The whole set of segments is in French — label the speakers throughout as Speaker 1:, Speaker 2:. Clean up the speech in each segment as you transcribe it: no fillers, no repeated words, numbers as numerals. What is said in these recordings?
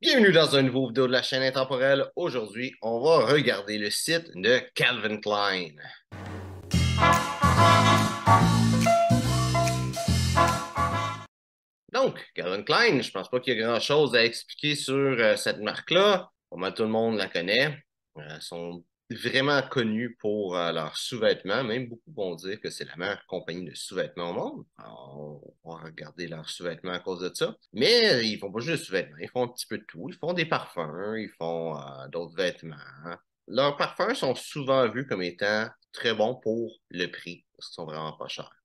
Speaker 1: Bienvenue dans un nouveau vidéo de la chaîne intemporelle. Aujourd'hui, on va regarder le site de Calvin Klein. Donc, Calvin Klein, je pense pas qu'il y ait grand-chose à expliquer sur cette marque-là. Pas mal tout le monde la connaît. Ils sont vraiment connus pour leurs sous-vêtements. Même beaucoup vont dire que c'est la meilleure compagnie de sous-vêtements au monde. Alors, on va regarder leurs sous-vêtements à cause de ça. Mais ils font pas juste sous-vêtements. Ils font un petit peu de tout. Ils font des parfums, ils font d'autres vêtements. Leurs parfums sont souvent vus comme étant très bons pour le prix, parce qu'ils sont vraiment pas chers.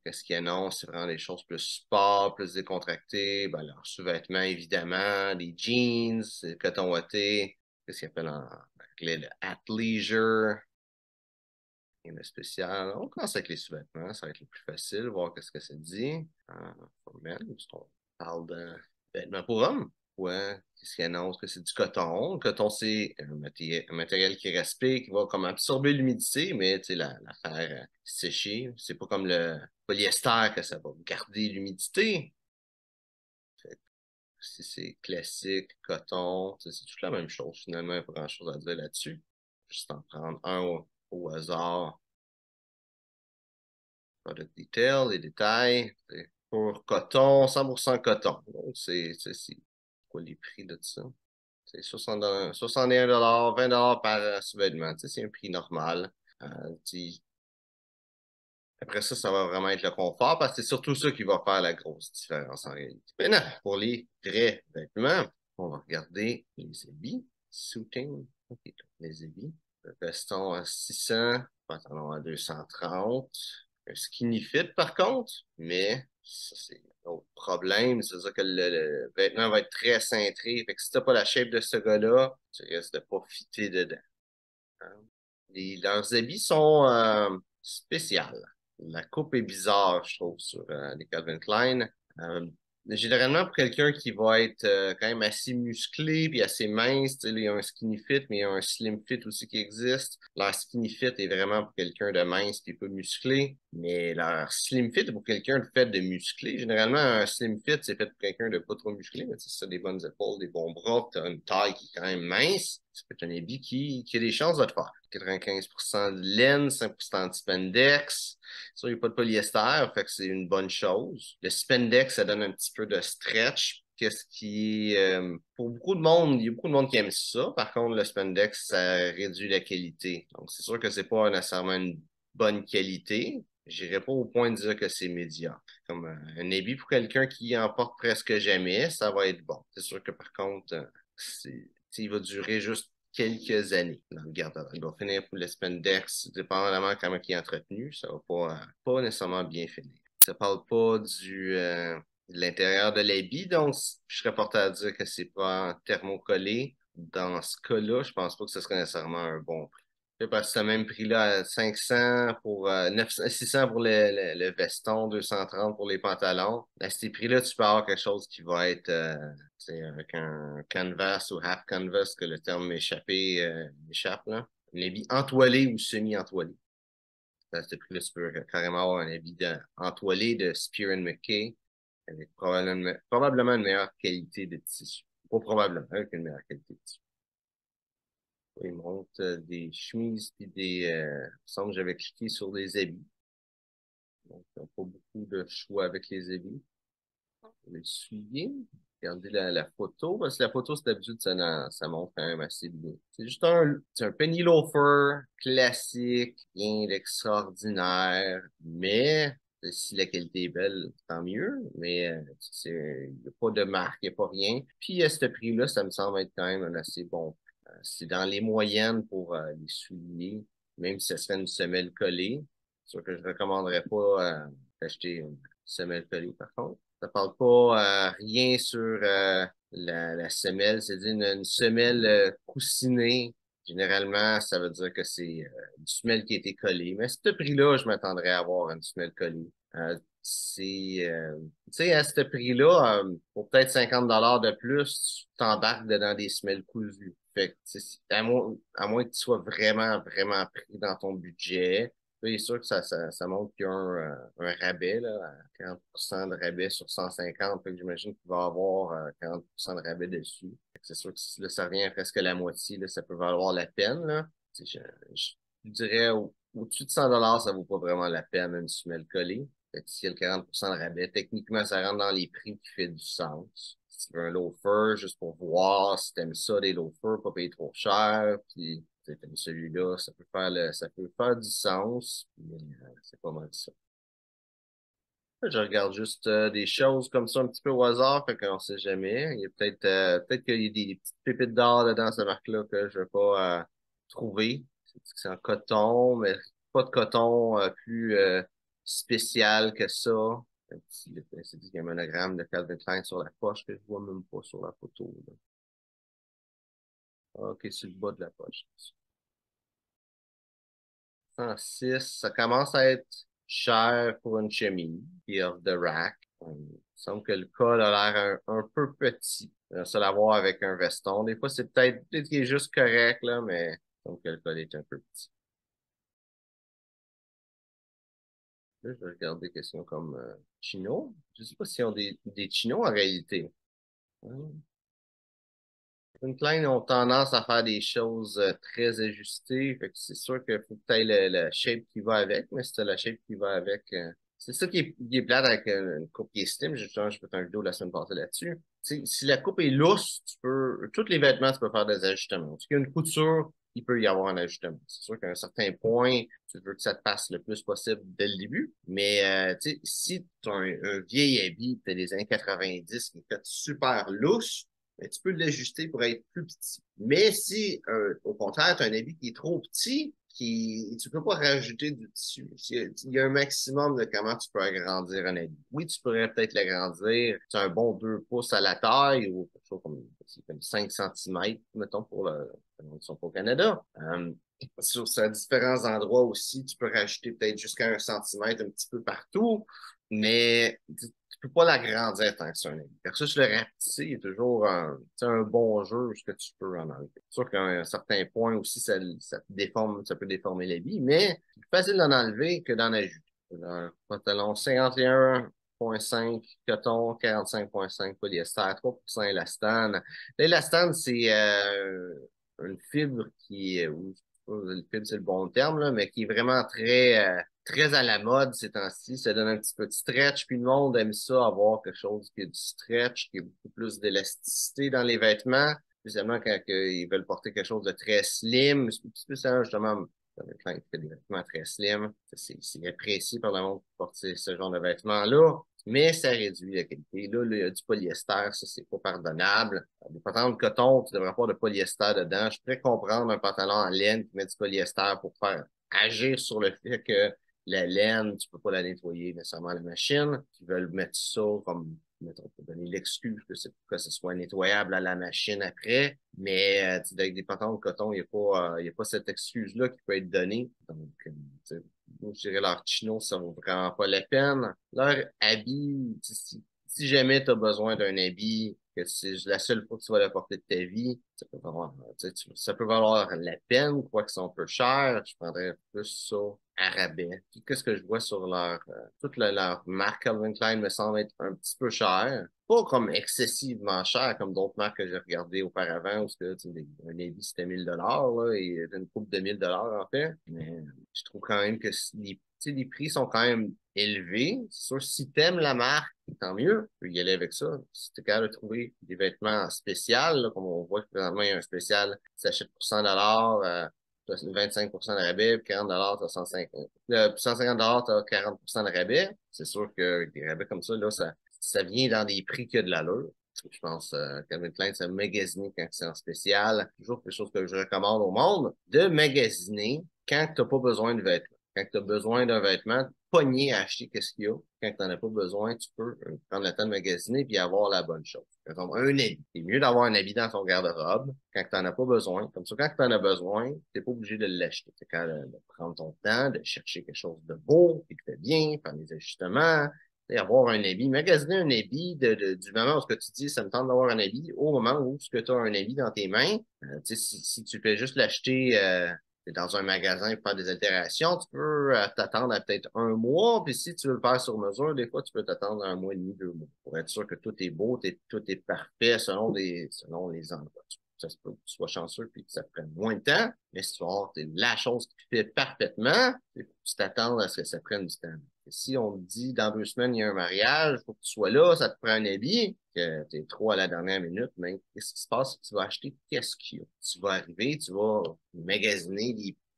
Speaker 1: Qu'est-ce qu'ils annoncent? C'est vraiment des choses plus sport, plus décontractées. Ben, leurs sous-vêtements, évidemment, des jeans, coton ouaté. Qu'est-ce qu'ils appellent en anglais le athleisure. Rien de spécial. On commence avec les sous-vêtements, ça va être le plus facile, voir qu'est-ce que ça dit. For men, parce qu'on parle de vêtements pour hommes. Ouais, qu'est-ce qu'ils annoncent que c'est du coton. Le coton, c'est un matériel qui respire, qui va comme absorber l'humidité, mais tu sais, la faire sécher. C'est pas comme le polyester que ça va garder l'humidité. Fait que si c'est classique, coton, tu sais, c'est toute la même chose. Finalement, il n'y a pas grand-chose à dire là-dessus. Juste en prendre un au hasard. Product detail, les détails. C'est pour coton, 100% coton. Donc, c'est quoi les prix de ça? C'est 61 $, 20 par sous-vêtement. Tu sais, c'est un prix normal. Euh, tu- Après ça, ça va vraiment être le confort parce que c'est surtout ça qui va faire la grosse différence en réalité. Maintenant, pour les vrais vêtements, on va regarder les habits. Suiting. OK, les habits. Le veston à 600, pantalon à 230. Un skinny fit par contre, mais ça c'est un autre problème. C'est-à-dire que le vêtement va être très cintré. Fait que si t'as pas la shape de ce gars-là, tu risques de pas fitter dedans. Hein. Leurs habits sont spéciales. La coupe est bizarre, je trouve, sur les Calvin Klein. Euh, Généralement, pour quelqu'un qui va être quand même assez musclé puis assez mince, tu sais, il y a un skinny fit, mais il y a un slim fit aussi qui existe. Leur skinny fit est vraiment pour quelqu'un de mince puis peu musclé, mais leur slim fit est pour quelqu'un de fait de musclé. Généralement, un slim fit, c'est fait pour quelqu'un de pas trop musclé, mais tu sais, ça, des bonnes épaules, des bons bras, tu as une taille qui est quand même mince. Ça peut être un habit qui a des chances de te faire. 95% de laine, 5% de spandex. Ça, il n'y a pas de polyester, fait que c'est une bonne chose. Le spandex, ça donne un petit peu de stretch. Qu'est-ce qui, pour beaucoup de monde, il y a beaucoup de monde qui aime ça. Par contre, le spandex, ça réduit la qualité. Donc, c'est sûr que c'est pas nécessairement une bonne qualité. J'irais pas au point de dire que c'est médiocre. Comme un habit pour quelqu'un qui en porte presque jamais, ça va être bon. C'est sûr que par contre, il va durer juste quelques années dans le garde-robe. Il va finir pour le spandex, dépendamment comment il est entretenu, ça va pas nécessairement bien finir. Ça parle pas de l'intérieur de l'habit, donc je serais porté à dire que c'est pas en thermocollé. Dans ce cas-là, je pense pas que ce serait nécessairement un bon prix. Parce que ce même prix-là, 500 pour 900, 600 pour le veston, 230 pour les pantalons. À ces prix-là, tu peux avoir quelque chose qui va être c'est avec un canvas ou half canvas que le terme m'échappe là. Un habit entoilé ou semi-entoilé. À ce prix-là, tu peux carrément avoir un habit entoilé de Spear McKay avec probablement une meilleure qualité de tissu. Pas probablement, avec une meilleure qualité de tissu. Il montre des chemises puis il me semble que j'avais cliqué sur des habits. Donc, il n'y a pas beaucoup de choix avec les habits. Le soulier. Regardez la photo, parce que la photo, c'est d'habitude, ça montre quand même assez bien. C'est un penny loafer classique, rien d'extraordinaire, mais si la qualité est belle, tant mieux, mais il n'y a pas de marque, il n'y a pas rien. Puis à ce prix-là, ça me semble être quand même un assez bon. C'est dans les moyennes pour les souliers, même si ça serait une semelle collée. C'est sûr que je ne recommanderais pas d'acheter une semelle collée, par contre. Ça parle pas rien sur la semelle, c'est-à-dire une semelle coussinée. Généralement, ça veut dire que c'est une semelle qui a été collée. Mais à ce prix-là, je m'attendrais à avoir une semelle collée. Tu sais, à ce prix-là, pour peut-être 50 $ de plus, tu t'embarques dans des semelles cousues. Fait que, tu sais, à moins que tu sois vraiment, vraiment pris dans ton budget, C'est sûr que ça montre qu'il y a un rabais, là, à 40% de rabais sur 150. Fait que j'imagine qu'il va y avoir 40% de rabais dessus. Fait que c'est sûr que si là, ça revient à presque la moitié, là, ça peut valoir la peine, là. Tu sais, je dirais au-dessus de 100 ça vaut pas vraiment la peine, même si tu mets le colis. Fait que s'il y a le 40% de rabais, techniquement, ça rentre dans les prix qui fait du sens. Si tu veux un loafer, juste pour voir si t'aimes ça, des loafers, pas payer trop cher, puis t'aimes celui-là, ça peut faire du sens, mais c'est pas mal ça. Je regarde juste des choses comme ça un petit peu au hasard, fait qu'on sait jamais. Il y a peut-être qu'il y a des petites pépites d'or dedans, cette marque-là, que je vais pas trouver. C'est en coton, mais pas de coton plus spécial que ça. C'est dit qu'il y a un monogramme de Calvin Klein sur la poche que je vois même pas sur la photo, là. Ah, ok, sur le bas de la poche. 106, ça commence à être cher pour une chemise, puis off the rack. Il semble que le col a l'air un peu petit. Ça l'avoir avec un veston. Des fois, c'est peut-être qu'il est juste correct, là, mais il semble que le col est un peu petit. Là, je vais regarder des questions comme chino. Je sais pas s'ils ont des chinos en réalité. Hum. Les Klein ont tendance à faire des choses très ajustées. Fait que c'est sûr qu'il faut que tu aies le shape qui va avec, mais si t'as la shape qui va avec. C'est ça qui est plate avec une coupe qui est slim. Justement, je peux faire un vidéo la semaine passée là-dessus. Si la coupe est lousse, tous les vêtements, tu peux faire des ajustements. Si il y a une couture, il peut y avoir un ajustement. C'est sûr qu'à un certain point, tu veux que ça te passe le plus possible dès le début. Mais si tu as un vieil habit, tu as des années 90 qui est fait super lousse, ben, tu peux l'ajuster pour être plus petit. Mais si, au contraire, tu as un habit qui est trop petit, tu peux pas rajouter du tissu. Il y a un maximum de comment tu peux agrandir un habit. Oui, tu pourrais peut-être l'agrandir. Tu as un bon 2 pouces à la taille ou quelque chose comme 5 centimètres, mettons, pour ils sont pas au Canada. Sur différents endroits aussi, tu peux rajouter peut-être jusqu'à 1 centimètre un petit peu partout, mais tu peux pas l'agrandir tant que ça. Versus le rapetisser est toujours un bon jeu, ce que tu peux en enlever. C'est sûr qu'à un certain point aussi, ça déforme, ça peut déformer la vie, mais c'est plus facile d'en enlever que d'en ajouter. Un pantalon 51,5 coton, 45,5 polyester, 3% élastane. L'élastane, c'est une fibre le fibre, c'est le bon terme, là, mais qui est vraiment très à la mode ces temps-ci. Ça donne un petit peu de stretch, puis le monde aime ça, avoir quelque chose qui a du stretch, qui a beaucoup plus d'élasticité dans les vêtements, spécialement quand ils veulent porter quelque chose de très slim, spécialement justement quand il fait des vêtements très slim. C'est apprécié par le monde pour porter ce genre de vêtements-là, mais ça réduit la qualité. Là, il y a du polyester, ça, c'est pas pardonnable. Des pantalons de coton, tu devrais pas de polyester dedans. Je pourrais comprendre un pantalon en laine qui met du polyester pour faire agir sur le fait que la laine, tu peux pas la nettoyer nécessairement à la machine. Ils veulent mettre ça comme, mettons, pour donner l'excuse que ce soit nettoyable à la machine après. Mais avec des pantalons de coton, il y a pas cette excuse-là qui peut être donnée. Donc, moi, je dirais leur chino, ça vaut vraiment pas la peine. Leur habit, si jamais tu as besoin d'un habit, que c'est la seule fois que tu vas le porter de ta vie, ça peut valoir la peine, quoi que c'est un peu cher. Je prendrais plus ça à rabais. Puis qu'est-ce que je vois sur leur marque Calvin Klein me semble être un petit peu cher. Pas comme excessivement cher, comme d'autres marques que j'ai regardées auparavant, où un habit c'était 1000 $ là, et une coupe de 1000 $ en fait. Mais je trouve quand même que les prix sont quand même élevés. C'est sûr, si t'aimes la marque, tant mieux, tu peux y aller avec ça. Si t'es capable de trouver des vêtements spéciaux, là, comme on voit que présentement, il y a un spécial qui s'achète pour 100 $, 25% de rabais, puis 40 t'as 150. 150 t'as 40% de rabais. C'est sûr que des rabais comme ça, là, ça vient dans des prix qui ont de l'allure. Je pense Calvin Klein, c'est magasiner quand c'est en spécial. Toujours quelque chose que je recommande au monde, de magasiner quand tu n'as pas besoin de vêtements. Quand tu as besoin d'un vêtement, pogner à acheter qu'est-ce qu'il y a. Quand tu n'en as pas besoin, tu peux prendre le temps de magasiner puis avoir la bonne chose. Par exemple, un habit. C'est mieux d'avoir un habit dans ton garde-robe quand tu n'en as pas besoin. Comme ça, quand tu en as besoin, tu n'es pas obligé de l'acheter. Tu es de prendre ton temps, de chercher quelque chose de beau, qui te fait bien, faire des ajustements, avoir un habit, magasiner un habit du moment où ce que tu dis, ça me tente d'avoir un habit, au moment où ce que tu as un habit dans tes mains, si tu fais juste l'acheter es dans un magasin pour faire des altérations, tu peux t'attendre à peut-être un mois, puis si tu veux le faire sur mesure, des fois, tu peux t'attendre à un mois et demi, 2 mois, pour être sûr que tout est beau, tout est parfait selon les endroits. Ça se peut que tu sois chanceux puis que ça te prenne moins de temps, mais si tu vas avoir la chose qui fait parfaitement, tu t'attends à ce que ça prenne du temps. Et si on te dit dans 2 semaines, il y a un mariage, il faut que tu sois là, ça te prend un habit, que tu es trop à la dernière minute, mais qu'est-ce qui se passe? Tu vas acheter qu'est-ce qu'il y a. Tu vas arriver, tu vas magasiner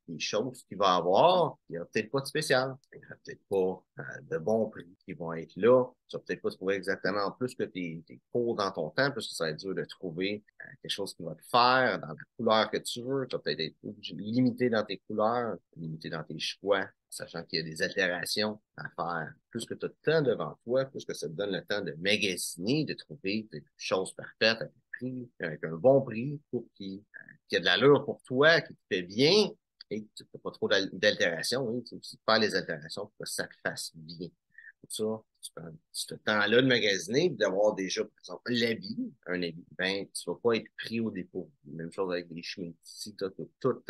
Speaker 1: les choses qu'il va avoir, il n'y aura peut-être pas de spécial. Il n'y aura peut-être pas de bons prix qui vont être là. Tu vas peut-être pas trouver exactement en plus que tes cours dans ton temps, parce que ça va être dur de trouver quelque chose qui va te faire dans la couleur que tu veux. Tu vas peut-être être limité dans tes couleurs, limité dans tes choix, sachant qu'il y a des altérations à faire. Plus que tu as de temps devant toi, plus que ça te donne le temps de magasiner, de trouver des choses parfaites avec un bon prix pour qui a de l'allure pour toi, qui te fait bien et que tu n'as pas trop d'altérations. Oui, tu peux aussi faire les altérations pour que ça te fasse bien. Pour ça, tu prends ce temps-là de magasiner et d'avoir déjà, par exemple, l'habit, un habit, ben, tu vas pas être pris au dépôt. Même chose avec les chemises. Si tu as toutes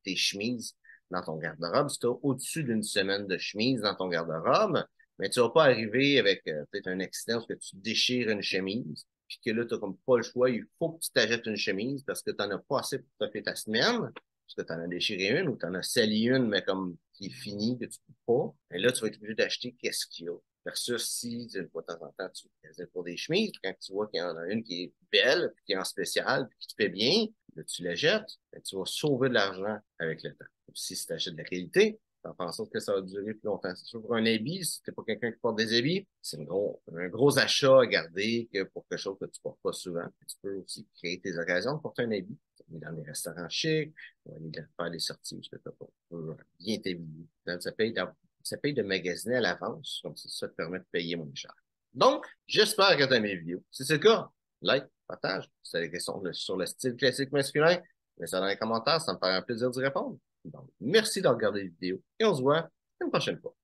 Speaker 1: tes chemises dans ton garde-robe, si tu as au-dessus d'une semaine de chemises dans ton garde-robe, mais tu vas pas arriver avec peut-être un accident parce que tu déchires une chemise, puis que là, tu n'as comme pas le choix, il faut que tu t'achètes une chemise parce que tu n'en as pas assez pour te faire ta semaine, parce que tu en as déchiré une ou tu en as sali une, mais comme qui est finie, que tu peux pas. Et là, tu vas être obligé d'acheter qu'est-ce qu'il y a. Versus si, de temps en temps, tu fais pour des chemises, puis quand tu vois qu'il y en a une qui est belle, puis qui est en spécial, puis qui te fait bien, là, tu la jettes, ben, tu vas sauver de l'argent avec le temps. Si tu achètes de la qualité, tu en penses que ça va durer plus longtemps. C'est sûr, pour un habit, si t'es pas quelqu'un qui porte des habits, c'est un gros achat à garder que pour quelque chose que tu portes pas souvent. Tu peux aussi créer tes occasions de porter un habit. Tu vas aller dans des restaurants chics, tu vas aller faire des sorties, je sais pas, pour bien t'habiller. Donc, ça paye de magasiner à l'avance, comme ça te permet de payer moins cher. Donc, j'espère que tu as mes vidéos. Si c'est le cas, like, partage. Si tu as des questions sur le style classique masculin, mets ça dans les commentaires, ça me ferait un plaisir d'y répondre. Donc, merci de regarder la vidéo et on se voit une prochaine fois.